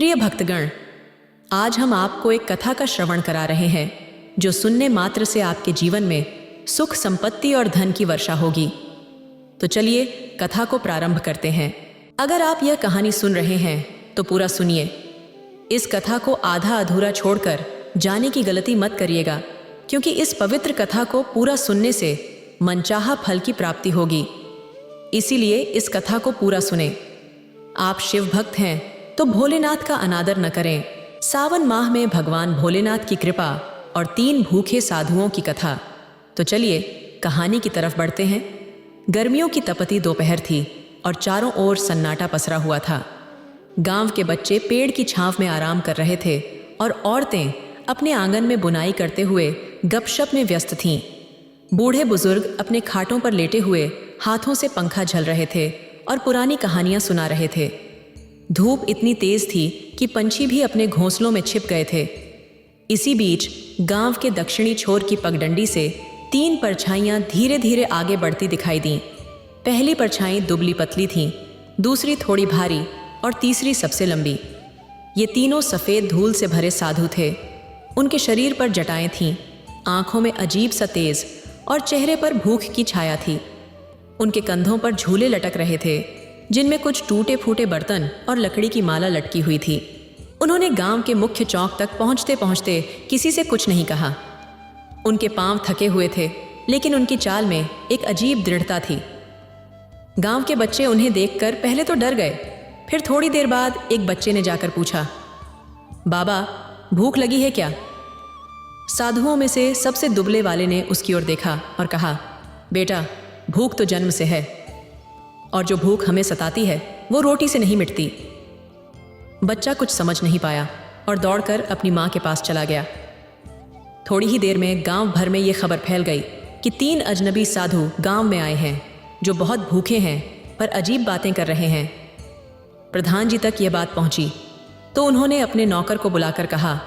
प्रिय भक्तगण, आज हम आपको एक कथा का श्रवण करा रहे हैं जो सुनने मात्र से आपके जीवन में सुख, संपत्ति और धन की वर्षा होगी। तो चलिए कथा को प्रारंभ करते हैं। अगर आप यह कहानी सुन रहे हैं तो पूरा सुनिए। इस कथा को आधा अधूरा छोड़कर जाने की गलती मत करिएगा, क्योंकि इस पवित्र कथा को पूरा सुनने से मनचाहा फल की प्राप्ति होगी। इसीलिए इस कथा को पूरा सुने। आप शिव भक्त हैं तो भोलेनाथ का अनादर न करें। सावन माह में भगवान भोलेनाथ की कृपा और 3 भूखे साधुओं की कथा। तो चलिए कहानी की तरफ बढ़ते हैं। गर्मियों की तपती दोपहर थी और चारों ओर सन्नाटा पसरा हुआ था। गांव के बच्चे पेड़ की छांव में आराम कर रहे थे और औरतें अपने आंगन में बुनाई करते हुए गपशप में व्यस्त थीं। बूढ़े बुजुर्ग अपने खाटों पर लेटे हुए हाथों से पंखा झल रहे थे और पुरानी कहानियां सुना रहे थे। धूप इतनी तेज थी कि पंछी भी अपने घोंसलों में छिप गए थे। इसी बीच गांव के दक्षिणी छोर की पगडंडी से 3 परछाइयां धीरे धीरे आगे बढ़ती दिखाई दीं। पहली परछाई दुबली पतली थी, दूसरी थोड़ी भारी और तीसरी सबसे लंबी। ये तीनों सफ़ेद धूल से भरे साधु थे। उनके शरीर पर जटाएं थीं, आंखों में अजीब सा तेज और चेहरे पर भूख की छाया थी। उनके कंधों पर झूले लटक रहे थे, जिनमें कुछ टूटे फूटे बर्तन और लकड़ी की माला लटकी हुई थी। उन्होंने गांव के मुख्य चौक तक पहुंचते पहुंचते किसी से कुछ नहीं कहा। उनके पांव थके हुए थे, लेकिन उनकी चाल में एक अजीब दृढ़ता थी। गांव के बच्चे उन्हें देखकर पहले तो डर गए। फिर थोड़ी देर बाद एक बच्चे ने जाकर पूछा, बाबा, भूख लगी है क्या? साधुओं में से सबसे दुबले वाले ने उसकी ओर देखा और कहा, बेटा, भूख तो जन्म से है, और जो भूख हमें सताती है वो रोटी से नहीं मिटती। बच्चा कुछ समझ नहीं पाया और दौड़कर अपनी माँ के पास चला गया। थोड़ी ही देर में गांव भर में ये खबर फैल गई कि 3 अजनबी साधु गांव में आए हैं जो बहुत भूखे हैं पर अजीब बातें कर रहे हैं। प्रधान जी तक यह बात पहुंची तो उन्होंने अपने नौकर को बुलाकर कहा,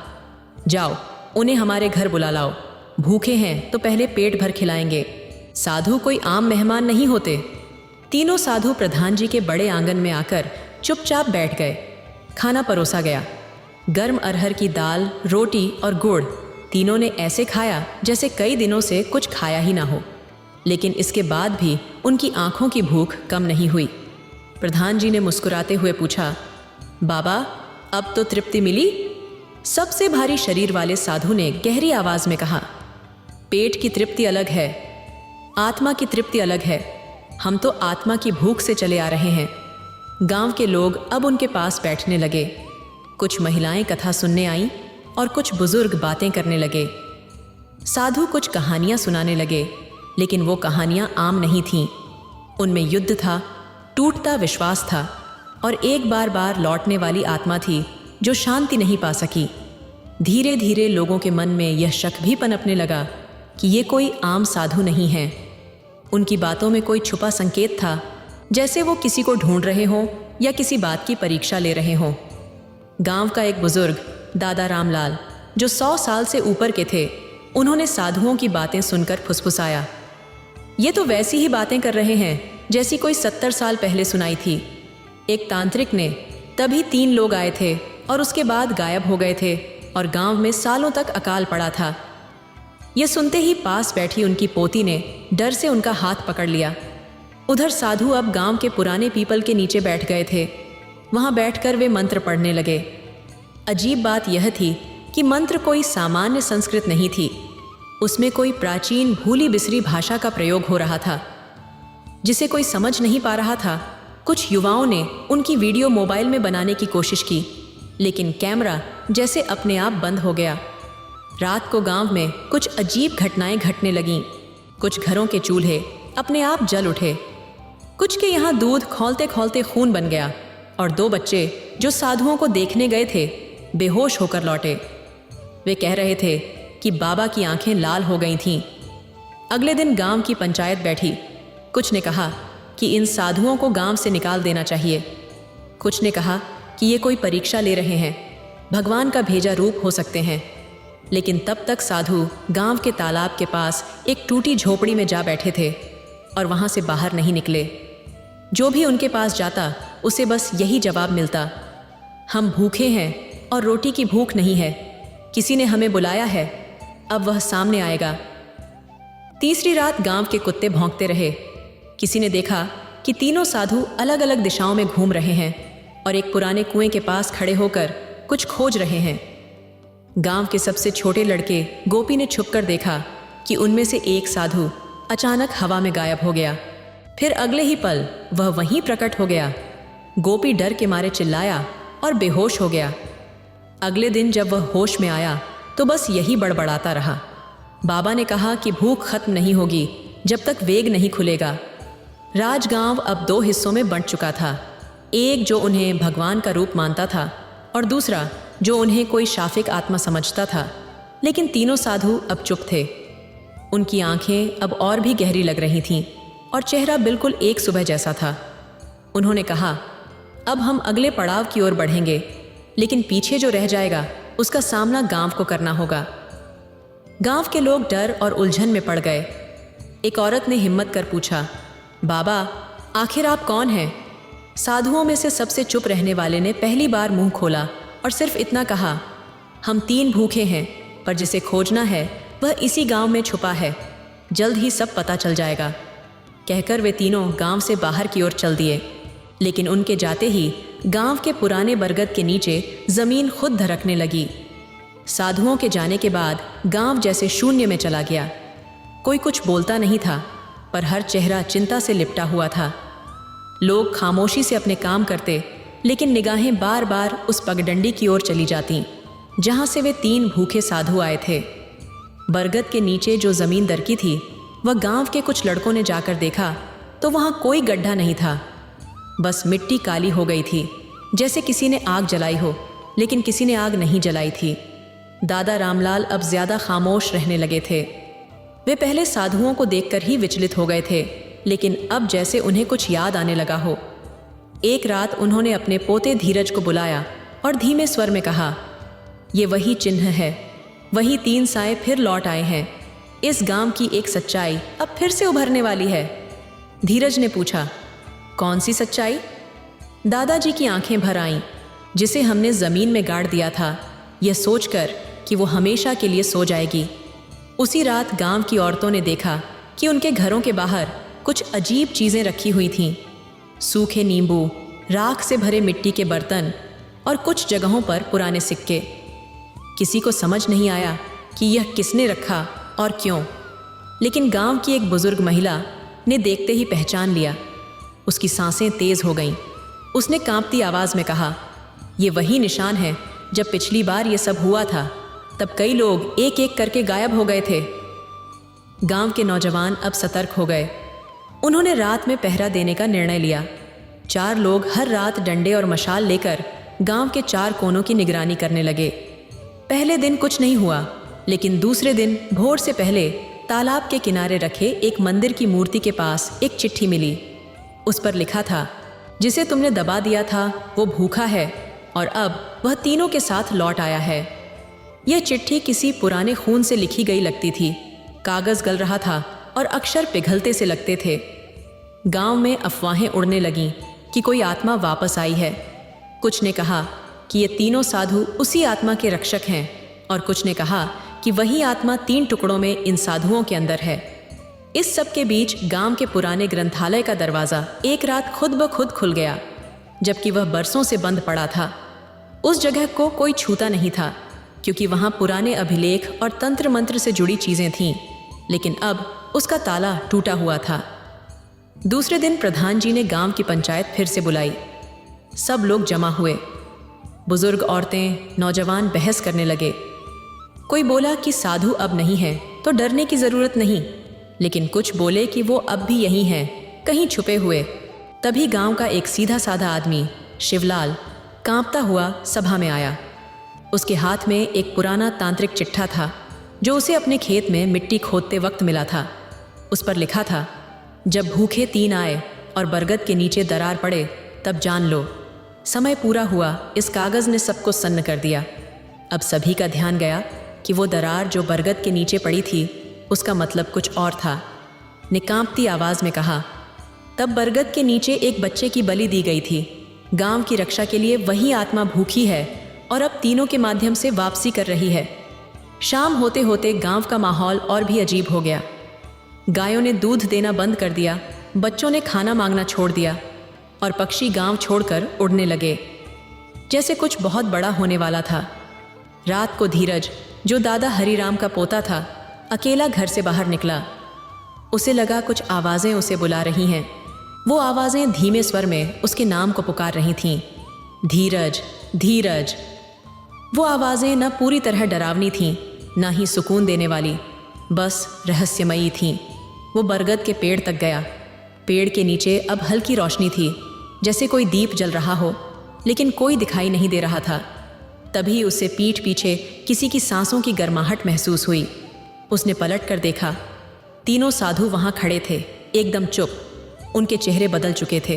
जाओ उन्हें हमारे घर बुला लाओ। भूखे हैं तो पहले पेट भर खिलाएंगे। साधु कोई आम मेहमान नहीं होते। तीनों साधु प्रधान जी के बड़े आंगन में आकर चुपचाप बैठ गए। खाना परोसा गया। गर्म अरहर की दाल, रोटी और गुड़ तीनों ने ऐसे खाया जैसे कई दिनों से कुछ खाया ही ना हो। लेकिन इसके बाद भी उनकी आंखों की भूख कम नहीं हुई। प्रधान जी ने मुस्कुराते हुए पूछा, बाबा, अब तो तृप्ति मिली? सबसे भारी शरीर वाले साधु ने गहरी आवाज में कहा, पेट की तृप्ति अलग है, आत्मा की तृप्ति अलग है। हम तो आत्मा की भूख से चले आ रहे हैं। गांव के लोग अब उनके पास बैठने लगे। कुछ महिलाएं कथा सुनने आईं और कुछ बुजुर्ग बातें करने लगे। साधु कुछ कहानियां सुनाने लगे, लेकिन वो कहानियां आम नहीं थीं। उनमें युद्ध था, टूटता विश्वास था और एक बार बार लौटने वाली आत्मा थी जो शांति नहीं पा सकी। धीरे धीरे लोगों के मन में यह शक भी पनपने लगा कि ये कोई आम साधु नहीं है। उनकी बातों में कोई छुपा संकेत था, जैसे वो किसी को ढूंढ रहे हों या किसी बात की परीक्षा ले रहे हों। गांव का एक बुजुर्ग, दादा रामलाल, जो 100 साल से ऊपर के थे, उन्होंने साधुओं की बातें सुनकर फुसफुसाया, ये तो वैसी ही बातें कर रहे हैं जैसी कोई 70 साल पहले सुनाई थी। एक तांत्रिक ने तभी 3 लोग आए थे और उसके बाद गायब हो गए थे और गांव में सालों तक अकाल पड़ा था। यह सुनते ही पास बैठी उनकी पोती ने डर से उनका हाथ पकड़ लिया। उधर साधु अब गांव के पुराने पीपल के नीचे बैठ गए थे। वहां बैठकर वे मंत्र पढ़ने लगे। अजीब बात यह थी कि मंत्र कोई सामान्य संस्कृत नहीं थी। उसमें कोई प्राचीन भूली बिसरी भाषा का प्रयोग हो रहा था, जिसे कोई समझ नहीं पा रहा था। कुछ युवाओं ने उनकी वीडियो मोबाइल में बनाने की कोशिश की, लेकिन कैमरा जैसे अपने आप बंद हो गया। रात को गांव में कुछ अजीब घटनाएं घटने लगीं। कुछ घरों के चूल्हे अपने आप जल उठे, कुछ के यहाँ दूध खौलते खौलते खून बन गया और 2 बच्चे जो साधुओं को देखने गए थे बेहोश होकर लौटे। वे कह रहे थे कि बाबा की आंखें लाल हो गई थीं। अगले दिन गांव की पंचायत बैठी। कुछ ने कहा कि इन साधुओं को गांव से निकाल देना चाहिए। कुछ ने कहा कि ये कोई परीक्षा ले रहे हैं, भगवान का भेजा रूप हो सकते हैं। लेकिन तब तक साधु गांव के तालाब के पास एक टूटी झोपड़ी में जा बैठे थे और वहां से बाहर नहीं निकले। जो भी उनके पास जाता उसे बस यही जवाब मिलता, हम भूखे हैं और रोटी की भूख नहीं है। किसी ने हमें बुलाया है, अब वह सामने आएगा। तीसरी रात गांव के कुत्ते भौंकते रहे। किसी ने देखा कि तीनों साधु अलग अलग दिशाओं में घूम रहे हैं और एक पुराने कुएं के पास खड़े होकर कुछ खोज रहे हैं। गांव के सबसे छोटे लड़के गोपी ने छुपकर देखा कि उनमें से एक साधु अचानक हवा में गायब हो गया। फिर अगले ही पल वह वहीं प्रकट हो गया। गोपी डर के मारे चिल्लाया और बेहोश हो गया। अगले दिन जब वह होश में आया तो बस यही बड़बड़ाता रहा। बाबा ने कहा कि भूख खत्म नहीं होगी जब तक वेग नहीं खुलेगा। राजगांव अब 2 हिस्सों में बंट चुका था, एक जो उन्हें भगवान का रूप मानता था और दूसरा जो उन्हें कोई शाफिक आत्मा समझता था। लेकिन तीनों साधु अब चुप थे। उनकी आंखें अब और भी गहरी लग रही थीं और चेहरा बिल्कुल एक सुबह जैसा था। उन्होंने कहा, अब हम अगले पड़ाव की ओर बढ़ेंगे, लेकिन पीछे जो रह जाएगा उसका सामना गांव को करना होगा। गांव के लोग डर और उलझन में पड़ गए। एक औरत ने हिम्मत कर पूछा, बाबा आखिर आप कौन हैं? साधुओं में से सबसे चुप रहने वाले ने पहली बार मुंह खोला और सिर्फ इतना कहा, हम 3 भूखे हैं, पर जिसे खोजना है वह इसी गांव में छुपा है। जल्द ही सब पता चल जाएगा। कहकर वे तीनों गांव से बाहर की ओर चल दिए। लेकिन उनके जाते ही गांव के पुराने बरगद के नीचे जमीन खुद धड़कने लगी। साधुओं के जाने के बाद गांव जैसे शून्य में चला गया। कोई कुछ बोलता नहीं था, पर हर चेहरा चिंता से लिपटा हुआ था। लोग खामोशी से अपने काम करते, लेकिन निगाहें बार बार उस पगडंडी की ओर चली जाती जहां से वे 3 भूखे साधु आए थे। बरगद के नीचे जो जमीन दरकी थी, वह गांव के कुछ लड़कों ने जाकर देखा तो वहां कोई गड्ढा नहीं था। बस मिट्टी काली हो गई थी, जैसे किसी ने आग जलाई हो, लेकिन किसी ने आग नहीं जलाई थी। दादा रामलाल अब ज्यादा खामोश रहने लगे थे। वे पहले साधुओं को देखकर ही विचलित हो गए थे, लेकिन अब जैसे उन्हें कुछ याद आने लगा हो। एक रात उन्होंने अपने पोते धीरज को बुलाया और धीमे स्वर में कहा, ये वही चिन्ह है, वही 3 साए फिर लौट आए हैं। इस गांव की एक सच्चाई अब फिर से उभरने वाली है। धीरज ने पूछा, कौन सी सच्चाई? दादाजी की आंखें भर आईं। जिसे हमने जमीन में गाड़ दिया था, यह सोचकर कि वो हमेशा के लिए सो जाएगी। उसी रात गांव की औरतों ने देखा कि उनके घरों के बाहर कुछ अजीब चीजें रखी हुई थीं। सूखे नींबू, राख से भरे मिट्टी के बर्तन और कुछ जगहों पर पुराने सिक्के। किसी को समझ नहीं आया कि यह किसने रखा और क्यों, लेकिन गांव की एक बुजुर्ग महिला ने देखते ही पहचान लिया। उसकी सांसें तेज हो गईं। उसने कांपती आवाज में कहा, ये वही निशान है जब पिछली बार ये सब हुआ था, तब कई लोग एक एक करके गायब हो गए थे। गांव के नौजवान अब सतर्क हो गए। उन्होंने रात में पहरा देने का निर्णय लिया। 4 लोग हर रात डंडे और मशाल लेकर गांव के 4 कोनों की निगरानी करने लगे। पहले दिन कुछ नहीं हुआ, लेकिन दूसरे दिन भोर से पहले तालाब के किनारे रखे एक मंदिर की मूर्ति के पास एक चिट्ठी मिली। उस पर लिखा था, जिसे तुमने दबा दिया था वो भूखा है और अब वह तीनों के साथ लौट आया है। यह चिट्ठी किसी पुराने खून से लिखी गई लगती थी। कागज गल रहा था और अक्षर पिघलते से लगते थे। गांव में अफवाहें उड़ने लगीं कि कोई आत्मा वापस आई है। कुछ ने कहा कि ये तीनों साधु उसी आत्मा के रक्षक हैं, और कुछ ने कहा कि वही आत्मा 3 टुकड़ों में इन साधुओं के अंदर है। इस सब के बीच गांव के पुराने ग्रंथालय का दरवाज़ा एक रात खुद ब खुद खुल गया, जबकि वह बरसों से बंद पड़ा था। उस जगह को कोई छूता नहीं था, क्योंकि वहाँ पुराने अभिलेख और तंत्र मंत्र से जुड़ी चीज़ें थीं, लेकिन अब उसका ताला टूटा हुआ था। दूसरे दिन प्रधान जी ने गांव की पंचायत फिर से बुलाई। सब लोग जमा हुए। बुजुर्ग, औरतें, नौजवान बहस करने लगे। कोई बोला कि साधु अब नहीं है तो डरने की ज़रूरत नहीं, लेकिन कुछ बोले कि वो अब भी यहीं हैं, कहीं छुपे हुए। तभी गांव का एक सीधा साधा आदमी, शिवलाल, कांपता हुआ सभा में आया। उसके हाथ में एक पुराना तांत्रिक चिट्ठा था जो उसे अपने खेत में मिट्टी खोदते वक्त मिला था। उस पर लिखा था, जब भूखे 3 आए और बरगद के नीचे दरार पड़े तब जान लो। समय पूरा हुआ, इस कागज़ ने सबको सन्न कर दिया। अब सभी का ध्यान गया कि वो दरार जो बरगद के नीचे पड़ी थी उसका मतलब कुछ और था। ने कांपती आवाज़ में कहा, तब बरगद के नीचे एक बच्चे की बलि दी गई थी। गांव की रक्षा के लिए वही आत्मा भूखी है और अब तीनों के माध्यम से वापसी कर रही है। शाम होते होते गांव का माहौल और भी अजीब हो गया। गायों ने दूध देना बंद कर दिया, बच्चों ने खाना मांगना छोड़ दिया और पक्षी गांव छोड़कर उड़ने लगे, जैसे कुछ बहुत बड़ा होने वाला था। रात को धीरज, जो दादा हरिराम का पोता था, अकेला घर से बाहर निकला। उसे लगा कुछ आवाज़ें उसे बुला रही हैं। वो आवाज़ें धीमे स्वर में उसके नाम को पुकार रही थीं, धीरज, धीरज। वो आवाज़ें न पूरी तरह डरावनी थीं, ना ही सुकून देने वाली, बस रहस्यमयी थीं। वो बरगद के पेड़ तक गया। पेड़ के नीचे अब हल्की रोशनी थी, जैसे कोई दीप जल रहा हो, लेकिन कोई दिखाई नहीं दे रहा था। तभी उसे पीठ पीछे किसी की सांसों की गर्माहट महसूस हुई। उसने पलट कर देखा। तीनों साधु वहाँ खड़े थे, एकदम चुप। उनके चेहरे बदल चुके थे।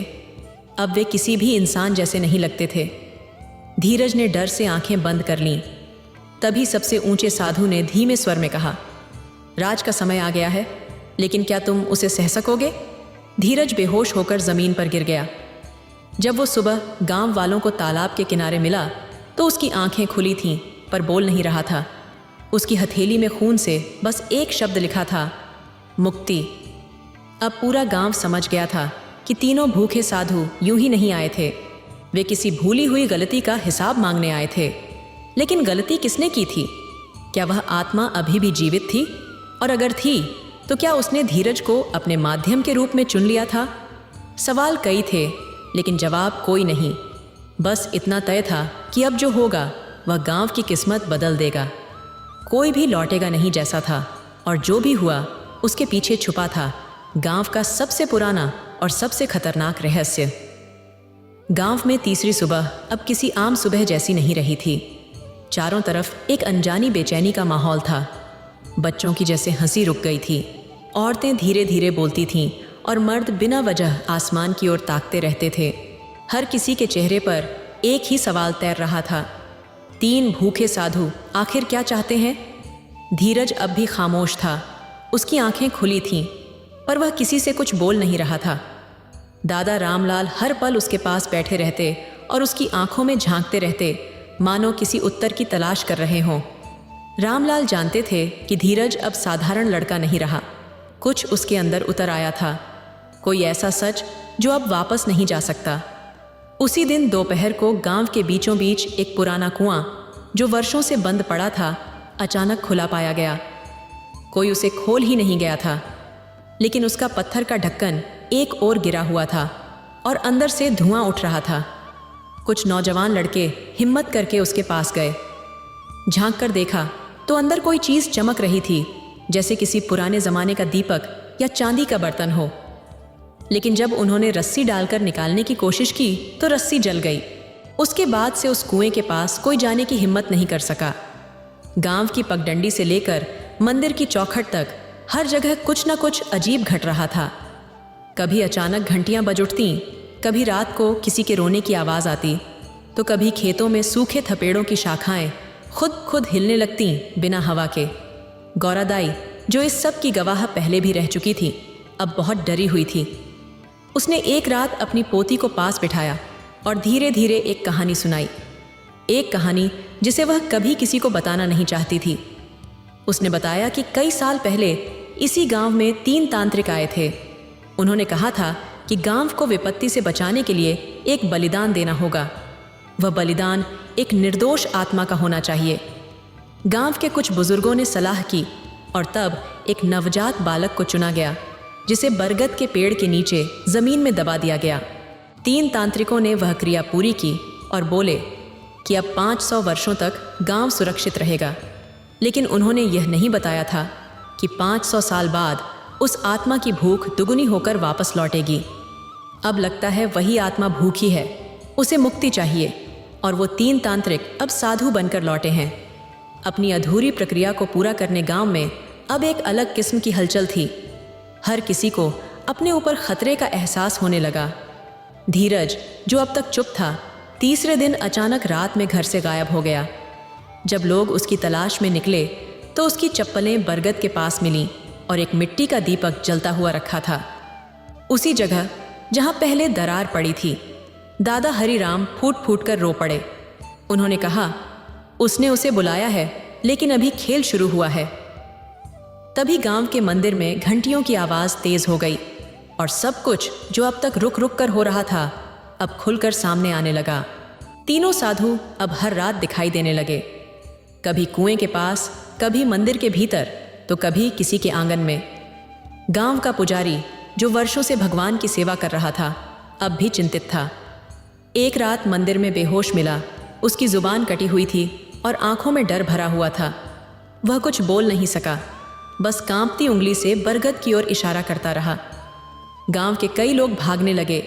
अब वे किसी भी इंसान जैसे नहीं लगते थे। धीरज ने डर से आंखें बंद कर लीं। तभी सबसे ऊंचे साधु ने धीमे स्वर में कहा, राज का समय आ गया है, लेकिन क्या तुम उसे सह सकोगे? धीरज बेहोश होकर जमीन पर गिर गया। जब वो सुबह गांव वालों को तालाब के किनारे मिला तो उसकी आंखें खुली थीं, पर बोल नहीं रहा था। उसकी हथेली में खून से बस एक शब्द लिखा था, मुक्ति। अब पूरा गांव समझ गया था कि तीनों भूखे साधु यूं ही नहीं आए थे। वे किसी भूली हुई गलती का हिसाब मांगने आए थे। लेकिन गलती किसने की थी? क्या वह आत्मा अभी भी जीवित थी? और अगर थी तो क्या उसने धीरज को अपने माध्यम के रूप में चुन लिया था? सवाल कई थे, लेकिन जवाब कोई नहीं। बस इतना तय था कि अब जो होगा वह गांव की किस्मत बदल देगा। कोई भी लौटेगा नहीं जैसा था, और जो भी हुआ उसके पीछे छुपा था गांव का सबसे पुराना और सबसे खतरनाक रहस्य। गांव में तीसरी सुबह अब किसी आम सुबह जैसी नहीं रही थी। चारों तरफ एक अनजानी बेचैनी का माहौल था। बच्चों की जैसे हंसी रुक गई थी, औरतें धीरे धीरे बोलती थीं और मर्द बिना वजह आसमान की ओर ताकते रहते थे। हर किसी के चेहरे पर एक ही सवाल तैर रहा था, तीन भूखे साधु आखिर क्या चाहते हैं? धीरज अब भी खामोश था। उसकी आंखें खुली थीं, पर वह किसी से कुछ बोल नहीं रहा था। दादा रामलाल हर पल उसके पास बैठे रहते और उसकी आंखों में झांकते रहते, मानो किसी उत्तर की तलाश कर रहे हों। रामलाल जानते थे कि धीरज अब साधारण लड़का नहीं रहा। कुछ उसके अंदर उतर आया था, कोई ऐसा सच जो अब वापस नहीं जा सकता। उसी दिन दोपहर को गांव के बीचों बीच एक पुराना कुआं, जो वर्षों से बंद पड़ा था, अचानक खुला पाया गया। कोई उसे खोल ही नहीं गया था, लेकिन उसका पत्थर का ढक्कन एक ओर गिरा हुआ था और अंदर से धुआं उठ रहा था। कुछ नौजवान लड़के हिम्मत करके उसके पास गए। झांक कर देखा तो अंदर कोई चीज़ चमक रही थी, जैसे किसी पुराने ज़माने का दीपक या चांदी का बर्तन हो। लेकिन जब उन्होंने रस्सी डालकर निकालने की कोशिश की तो रस्सी जल गई। उसके बाद से उस कुएं के पास कोई जाने की हिम्मत नहीं कर सका। गांव की पगडंडी से लेकर मंदिर की चौखट तक हर जगह कुछ न कुछ अजीब घट रहा था। कभी अचानक घंटियां बज उठती, कभी रात को किसी के रोने की आवाज़ आती, तो कभी खेतों में सूखे थपेड़ों की शाखाएं खुद हिलने लगती बिना हवा के। गौरादाई, जो इस सब की गवाह पहले भी रह चुकी थी, अब बहुत डरी हुई थी। उसने एक रात अपनी पोती को पास बिठाया और धीरे धीरे एक कहानी सुनाई। एक कहानी जिसे वह कभी किसी को बताना नहीं चाहती थी। उसने बताया कि कई साल पहले इसी गांव में 3 तांत्रिक आए थे। उन्होंने कहा था कि गांव को विपत्ति से बचाने के लिए एक बलिदान देना होगा। वह बलिदान एक निर्दोष आत्मा का होना चाहिए। गांव के कुछ बुजुर्गों ने सलाह की और तब एक नवजात बालक को चुना गया, जिसे बरगद के पेड़ के नीचे जमीन में दबा दिया गया। 3 तांत्रिकों ने वह क्रिया पूरी की और बोले कि अब 500 वर्षों तक गांव सुरक्षित रहेगा। लेकिन उन्होंने यह नहीं बताया था कि 500 साल बाद उस आत्मा की भूख दुगुनी होकर वापस लौटेगी। अब लगता है वही आत्मा भूखी है, उसे मुक्ति चाहिए, और वो 3 तांत्रिक अब साधु बनकर लौटे हैं। अपनी अधूरी प्रक्रिया को पूरा करने गांव में अब एक अलग किस्म की हलचल थी। हर किसी को अपने ऊपर खतरे का एहसास होने लगा। धीरज, जो अब तक चुप था, तीसरे दिन अचानक रात में घर से गायब हो गया। जब लोग उसकी तलाश में निकले तो उसकी चप्पलें बरगद के पास मिलीं और एक मिट्टी का दीपक जलता हुआ रखा था, उसी जगह जहां पहले दरार पड़ी थी। दादा हरिराम फूट फूट कर रो पड़े। उन्होंने कहा, उसने उसे बुलाया है, लेकिन अभी खेल शुरू हुआ है। तभी गांव के मंदिर में घंटियों की आवाज तेज हो गई और सब कुछ जो अब तक रुक रुक कर हो रहा था अब खुलकर सामने आने लगा। तीनों साधु अब हर रात दिखाई देने लगे, कभी कुएं के पास, कभी मंदिर के भीतर, तो कभी किसी के आंगन में। गांव का पुजारी जो वर्षों से भगवान की सेवा कर रहा था अब भी चिंतित था। एक रात मंदिर में बेहोश मिला। उसकी जुबान कटी हुई थी और आंखों में डर भरा हुआ था। वह कुछ बोल नहीं सका, बस कांपती उंगली से बरगद की ओर इशारा करता रहा। गांव के कई लोग भागने लगे,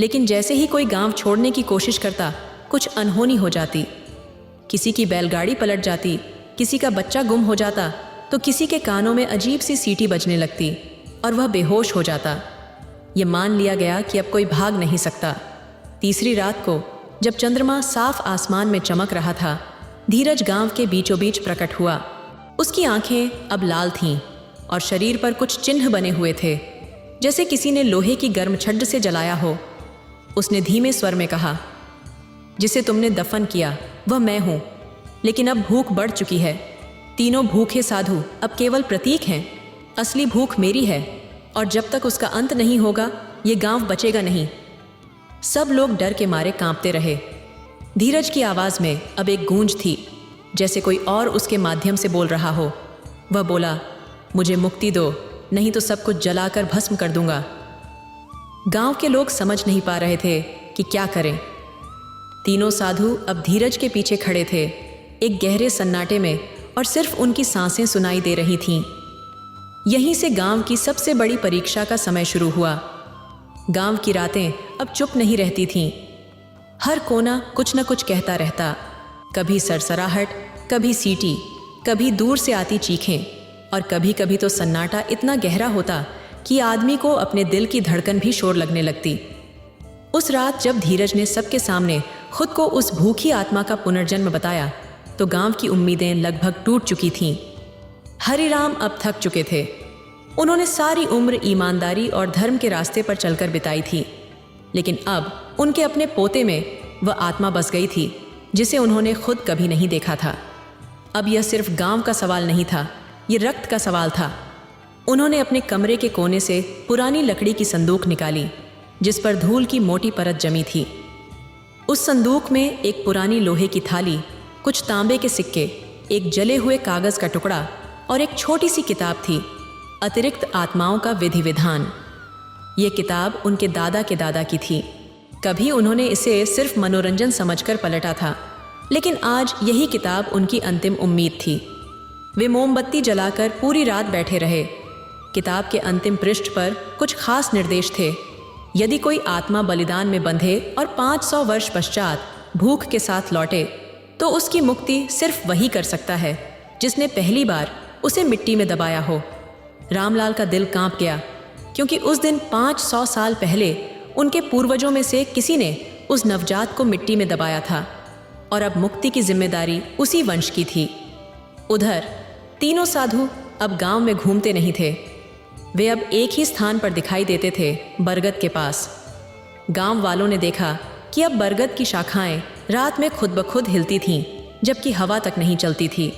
लेकिन जैसे ही कोई गांव छोड़ने की कोशिश करता कुछ अनहोनी हो जाती। किसी की बैलगाड़ी पलट जाती, किसी का बच्चा गुम हो जाता, तो किसी के कानों में अजीब सी सीटी बजने लगती और वह बेहोश हो जाता। यह मान लिया गया कि अब कोई भाग नहीं सकता। तीसरी रात को जब चंद्रमा साफ आसमान में चमक रहा था, धीरज गांव के बीचों बीच प्रकट हुआ। उसकी आंखें अब लाल थीं और शरीर पर कुछ चिन्ह बने हुए थे, जैसे किसी ने लोहे की गर्म छड़ से जलाया हो। उसने धीमे स्वर में कहा, जिसे तुमने दफन किया वह मैं हूं, लेकिन अब भूख बढ़ चुकी है। तीनों भूखे साधु अब केवल प्रतीक हैं, असली भूख मेरी है, और जब तक उसका अंत नहीं होगा ये गांव बचेगा नहीं। सब लोग डर के मारे कांपते रहे। धीरज की आवाज में अब एक गूंज थी, जैसे कोई और उसके माध्यम से बोल रहा हो। वह बोला, मुझे मुक्ति दो, नहीं तो सब कुछ जलाकर भस्म कर दूंगा। गांव के लोग समझ नहीं पा रहे थे कि क्या करें। तीनों साधु अब धीरज के पीछे खड़े थे, एक गहरे सन्नाटे में, और सिर्फ उनकी सांसें सुनाई दे रही थीं। यहीं से गांव की सबसे बड़ी परीक्षा का समय शुरू हुआ। गांव की रातें अब चुप नहीं रहती थीं। हर कोना कुछ न कुछ कहता रहता, कभी सरसराहट, कभी सीटी, कभी दूर से आती चीखें, और कभी कभी तो सन्नाटा इतना गहरा होता कि आदमी को अपने दिल की धड़कन भी शोर लगने लगती। उस रात जब धीरज ने सबके सामने खुद को उस भूखी आत्मा का पुनर्जन्म बताया, तो गांव की उम्मीदें लगभग टूट चुकी थीं। हरिराम अब थक चुके थे। उन्होंने सारी उम्र ईमानदारी और धर्म के रास्ते पर चलकर बिताई थी, लेकिन अब उनके अपने पोते में वह आत्मा बस गई थी जिसे उन्होंने खुद कभी नहीं देखा था। अब यह सिर्फ गांव का सवाल नहीं था, ये रक्त का सवाल था। उन्होंने अपने कमरे के कोने से पुरानी लकड़ी की संदूक निकाली, जिस पर धूल की मोटी परत जमी थी। उस संदूक में एक पुरानी लोहे की थाली, कुछ तांबे के सिक्के, एक जले हुए कागज का टुकड़ा और एक छोटी सी किताब थी, अतिरिक्त आत्माओं का विधि विधान। ये किताब उनके दादा के दादा की थी। कभी उन्होंने इसे सिर्फ मनोरंजन समझकर पलटा था, लेकिन आज यही किताब उनकी अंतिम उम्मीद थी। वे मोमबत्ती जलाकर पूरी रात बैठे रहे। किताब के अंतिम पृष्ठ पर कुछ खास निर्देश थे। यदि कोई आत्मा बलिदान में बंधे और 500 वर्ष पश्चात भूख के साथ लौटे, तो उसकी मुक्ति सिर्फ वही कर सकता है जिसने पहली बार उसे मिट्टी में दबाया हो। रामलाल का दिल कांप गया, क्योंकि उस दिन 500 साल पहले उनके पूर्वजों में से किसी ने उस नवजात को मिट्टी में दबाया था, और अब मुक्ति की जिम्मेदारी उसी वंश की थी। उधर तीनों साधु अब गांव में घूमते नहीं थे। वे अब एक ही स्थान पर दिखाई देते थे, बरगद के पास। गांव वालों ने देखा कि अब बरगद की शाखाएं रात में खुद ब खुद हिलती थीं, जबकि हवा तक नहीं चलती थी।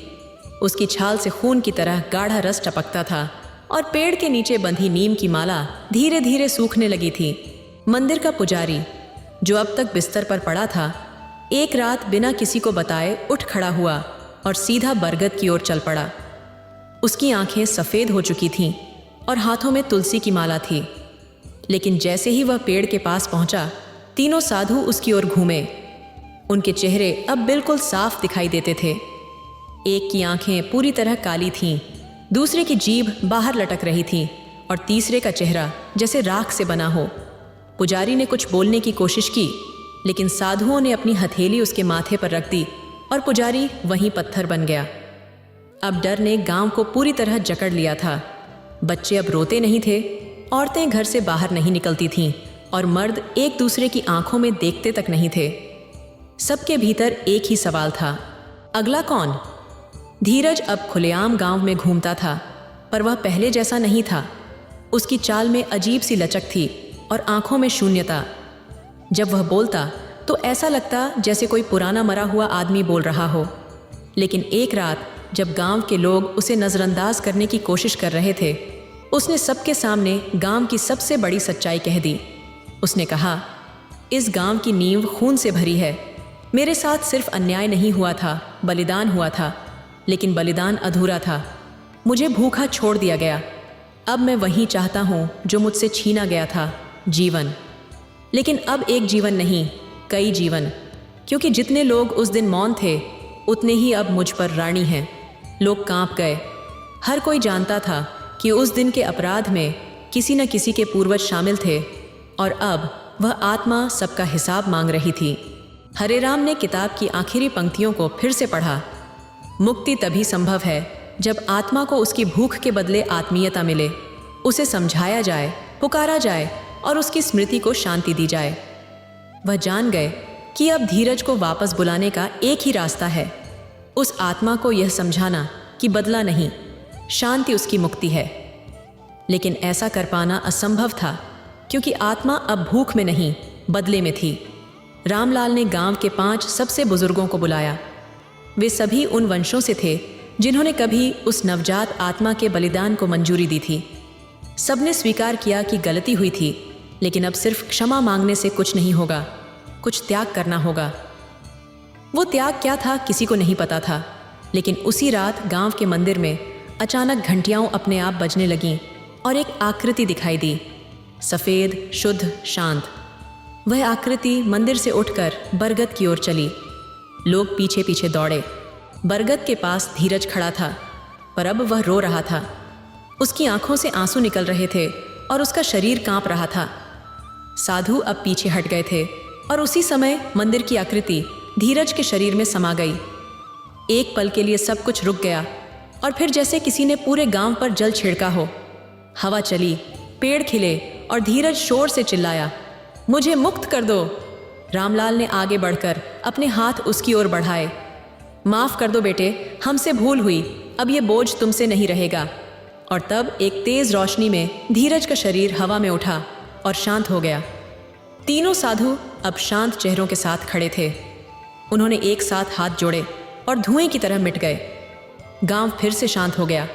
उसकी छाल से खून की तरह गाढ़ा रस टपकता था, और पेड़ के नीचे बंधी नीम की माला धीरे धीरे सूखने लगी थी। मंदिर का पुजारी, जो अब तक बिस्तर पर पड़ा था, एक रात बिना किसी को बताए उठ खड़ा हुआ और सीधा बरगद की ओर चल पड़ा। उसकी आंखें सफ़ेद हो चुकी थीं और हाथों में तुलसी की माला थी। लेकिन जैसे ही वह पेड़ के पास पहुंचा, तीनों साधु उसकी ओर घूमे। उनके चेहरे अब बिल्कुल साफ दिखाई देते थे। एक की आंखें पूरी तरह काली थीं, दूसरे की जीभ बाहर लटक रही थी, और तीसरे का चेहरा जैसे राख से बना हो। पुजारी ने कुछ बोलने की कोशिश की, लेकिन साधुओं ने अपनी हथेली उसके माथे पर रख दी और पुजारी वहीं पत्थर बन गया। अब डर ने गांव को पूरी तरह जकड़ लिया था। बच्चे अब रोते नहीं थे, औरतें घर से बाहर नहीं निकलती थीं, और मर्द एक दूसरे की आंखों में देखते तक नहीं थे। सबके भीतर एक ही सवाल था, अगला कौन? धीरज अब खुलेआम गांव में घूमता था, पर वह पहले जैसा नहीं था। उसकी चाल में अजीब सी लचक थी और आंखों में शून्यता। जब वह बोलता तो ऐसा लगता जैसे कोई पुराना मरा हुआ आदमी बोल रहा हो। लेकिन एक रात जब गांव के लोग उसे नज़रअंदाज करने की कोशिश कर रहे थे, उसने सबके सामने गांव की सबसे बड़ी सच्चाई कह दी। उसने कहा, इस गांव की नींव खून से भरी है। मेरे साथ सिर्फ अन्याय नहीं हुआ था, बलिदान हुआ था, लेकिन बलिदान अधूरा था। मुझे भूखा छोड़ दिया गया। अब मैं वही चाहता हूँ जो मुझसे छीना गया था, जीवन। लेकिन अब एक जीवन नहीं, कई जीवन, क्योंकि जितने लोग उस दिन मौन थे उतने ही अब मुझ पर रानी हैं। लोग कांप गए। हर कोई जानता था कि उस दिन के अपराध में किसी न किसी के पूर्वज शामिल थे और अब वह आत्मा सबका हिसाब मांग रही थी। हरे राम ने किताब की आखिरी पंक्तियों को फिर से पढ़ा। मुक्ति तभी संभव है जब आत्मा को उसकी भूख के बदले आत्मीयता मिले, उसे समझाया जाए, पुकारा जाए और उसकी स्मृति को शांति दी जाए। वह जान गए कि अब धीरज को वापस बुलाने का एक ही रास्ता है, उस आत्मा को यह समझाना कि बदला नहीं, शांति उसकी मुक्ति है। लेकिन ऐसा कर पाना असंभव था, क्योंकि आत्मा अब भूख में नहीं, बदले में थी। रामलाल ने गांव के 5 सबसे बुजुर्गों को बुलाया। वे सभी उन वंशों से थे जिन्होंने कभी उस नवजात आत्मा के बलिदान को मंजूरी दी थी। सबने स्वीकार किया कि गलती हुई थी, लेकिन अब सिर्फ क्षमा मांगने से कुछ नहीं होगा, कुछ त्याग करना होगा। वो त्याग क्या था किसी को नहीं पता था, लेकिन उसी रात गांव के मंदिर में अचानक घंटियां अपने आप बजने लगीं और एक आकृति दिखाई दी, सफ़ेद, शुद्ध, शांत। वह आकृति मंदिर से उठकर बरगद की ओर चली। लोग पीछे पीछे दौड़े। बरगद के पास धीरज खड़ा था, पर अब वह रो रहा था। उसकी आंखों से आंसू निकल रहे थे और उसका शरीर कांप रहा था। साधु अब पीछे हट गए थे और उसी समय मंदिर की आकृति धीरज के शरीर में समा गई। एक पल के लिए सब कुछ रुक गया और फिर जैसे किसी ने पूरे गांव पर जल छिड़का हो। हवा चली, पेड़ खिले और धीरज शोर से चिल्लाया, मुझे मुक्त कर दो। रामलाल ने आगे बढ़कर अपने हाथ उसकी ओर बढ़ाए। माफ कर दो बेटे, हमसे भूल हुई, अब ये बोझ तुमसे नहीं रहेगा। और तब एक तेज रोशनी में धीरज का शरीर हवा में उठा और शांत हो गया। तीनों साधु अब शांत चेहरों के साथ खड़े थे। उन्होंने एक साथ हाथ जोड़े और धुएं की तरह मिट गए। गांव फिर से शांत हो गया,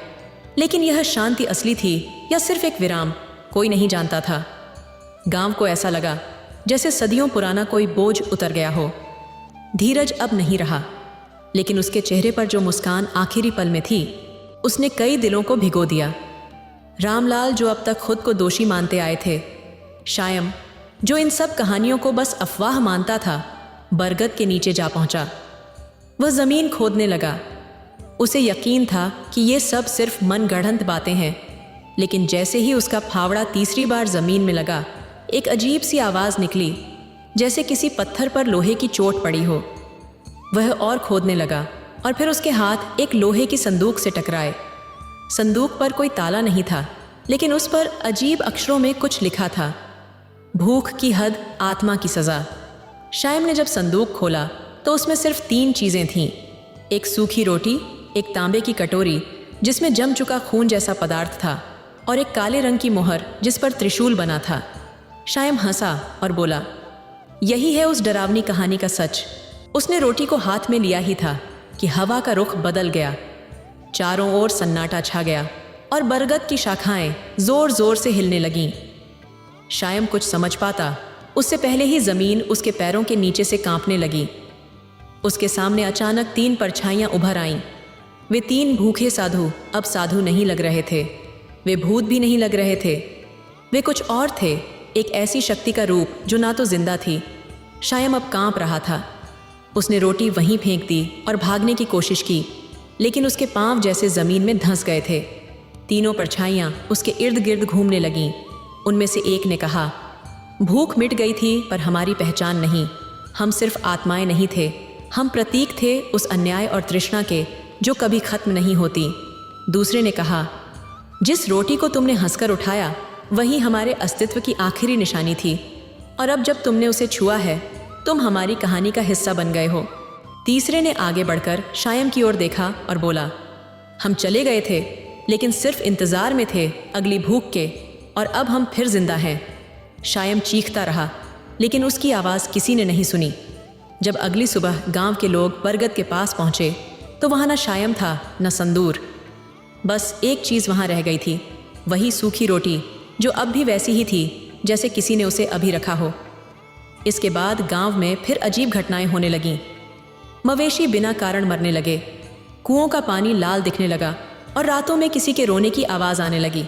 लेकिन यह शांति असली थी या सिर्फ एक विराम, कोई नहीं जानता था। गांव को ऐसा लगा जैसे सदियों पुराना कोई बोझ उतर गया हो। धीरज अब नहीं रहा, लेकिन उसके चेहरे पर जो मुस्कान आखिरी पल में थी, उसने कई दिलों को भिगो दिया। रामलाल जो अब तक खुद को दोषी मानते आए थे, शायम जो इन सब कहानियों को बस अफवाह मानता था, बरगद के नीचे जा पहुंचा। वह जमीन खोदने लगा। उसे यकीन था कि ये सब सिर्फ मनगढ़ंत बातें हैं, लेकिन जैसे ही उसका फावड़ा तीसरी बार जमीन में लगा, एक अजीब सी आवाज निकली, जैसे किसी पत्थर पर लोहे की चोट पड़ी हो। वह और खोदने लगा और फिर उसके हाथ एक लोहे की संदूक से टकराए। संदूक पर कोई ताला नहीं था, लेकिन उस पर अजीब अक्षरों में कुछ लिखा था, भूख की हद, आत्मा की सजा। शायम ने जब संदूक खोला तो उसमें सिर्फ 3 चीजें थीं, एक सूखी रोटी, एक तांबे की कटोरी जिसमें जम चुका खून जैसा पदार्थ था, और एक काले रंग की मोहर जिस पर त्रिशूल बना था। शायम हंसा और बोला, यही है उस डरावनी कहानी का सच। उसने रोटी को हाथ में लिया ही था कि हवा का रुख बदल गया। चारों ओर सन्नाटा छा गया और बरगद की शाखाएं जोर जोर से हिलने लगीं। शायम कुछ समझ पाता उससे पहले ही जमीन उसके पैरों के नीचे से कांपने लगी। उसके सामने अचानक 3 परछाइयां उभर आईं। वे 3 भूखे साधु अब साधु नहीं लग रहे थे, वे भूत भी नहीं लग रहे थे, वे कुछ और थे, एक ऐसी शक्ति का रूप जो ना तो जिंदा थी। शायम अब कांप रहा था। उसने रोटी वहीं फेंक दी और भागने की कोशिश की, लेकिन उसके पांव जैसे जमीन में धंस गए थे। तीनों परछाइयां उसके इर्द गिर्द घूमने लगीं। उनमें से एक ने कहा, भूख मिट गई थी पर हमारी पहचान नहीं। हम सिर्फ आत्माएं नहीं थे, हम प्रतीक थे उस अन्याय और तृष्णा के जो कभी खत्म नहीं होती। दूसरे ने कहा, जिस रोटी को तुमने हंसकर उठाया वही हमारे अस्तित्व की आखिरी निशानी थी, और अब जब तुमने उसे छुआ है तुम हमारी कहानी का हिस्सा बन गए हो। तीसरे ने आगे बढ़कर शायम की ओर देखा और बोला, हम चले गए थे लेकिन सिर्फ इंतजार में थे अगली भूख के, और अब हम फिर जिंदा हैं। शायम चीखता रहा, लेकिन उसकी आवाज़ किसी ने नहीं सुनी। जब अगली सुबह गांव के लोग बरगद के पास पहुंचे तो वहां न शायम था न संदूर। बस एक चीज़ वहां रह गई थी, वही सूखी रोटी जो अब भी वैसी ही थी जैसे किसी ने उसे अभी रखा हो। इसके बाद गांव में फिर अजीब घटनाएं होने लगीं। मवेशी बिना कारण मरने लगे, कुओं का पानी लाल दिखने लगा और रातों में किसी के रोने की आवाज़ आने लगी।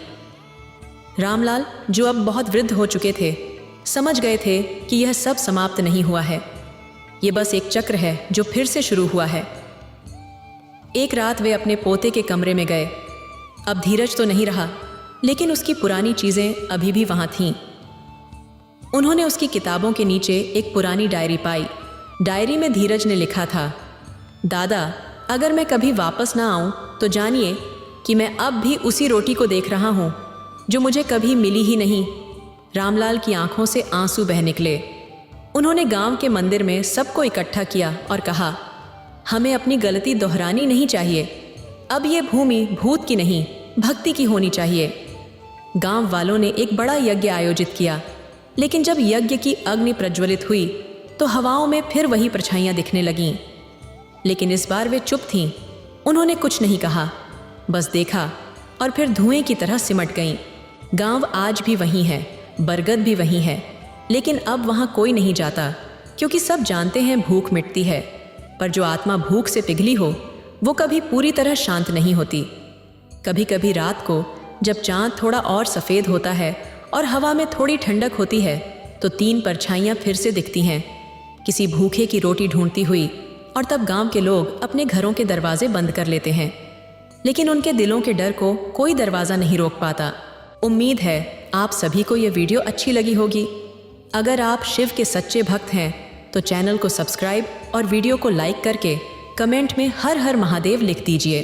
रामलाल, जो अब बहुत वृद्ध हो चुके थे, समझ गए थे कि यह सब समाप्त नहीं हुआ है, ये बस एक चक्र है जो फिर से शुरू हुआ है। एक रात वे अपने पोते के कमरे में गए। अब धीरज तो नहीं रहा, लेकिन उसकी पुरानी चीज़ें अभी भी वहाँ थीं। उन्होंने उसकी किताबों के नीचे एक पुरानी डायरी पाई। डायरी में धीरज ने लिखा था, दादा, अगर मैं कभी वापस ना आऊँ तो जानिए कि मैं अब भी उसी रोटी को देख रहा हूँ जो मुझे कभी मिली ही नहीं। रामलाल की आंखों से आंसू बह निकले। उन्होंने गांव के मंदिर में सबको इकट्ठा किया और कहा, हमें अपनी गलती दोहरानी नहीं चाहिए। अब ये भूमि भूत की नहीं, भक्ति की होनी चाहिए। गांव वालों ने एक बड़ा यज्ञ आयोजित किया, लेकिन जब यज्ञ की अग्नि प्रज्वलित हुई तो हवाओं में फिर वही परछाइयां दिखने लगीं। लेकिन इस बार वे चुप थीं। उन्होंने कुछ नहीं कहा, बस देखा और फिर धुएं की तरह सिमट गईं। गांव आज भी वही है, बरगद भी वही है, लेकिन अब वहां कोई नहीं जाता, क्योंकि सब जानते हैं भूख मिटती है, पर जो आत्मा भूख से पिघली हो वो कभी पूरी तरह शांत नहीं होती। कभी कभी रात को जब चांद थोड़ा और सफ़ेद होता है और हवा में थोड़ी ठंडक होती है तो 3 परछाइयाँ फिर से दिखती हैं, किसी भूखे की रोटी ढूंढती हुई। और तब गांव के लोग अपने घरों के दरवाजे बंद कर लेते हैं, लेकिन उनके दिलों के डर को कोई दरवाज़ा नहीं रोक पाता। उम्मीद है आप सभी को ये वीडियो अच्छी लगी होगी। अगर आप शिव के सच्चे भक्त हैं तो चैनल को सब्सक्राइब और वीडियो को लाइक करके कमेंट में हर हर महादेव लिख दीजिए।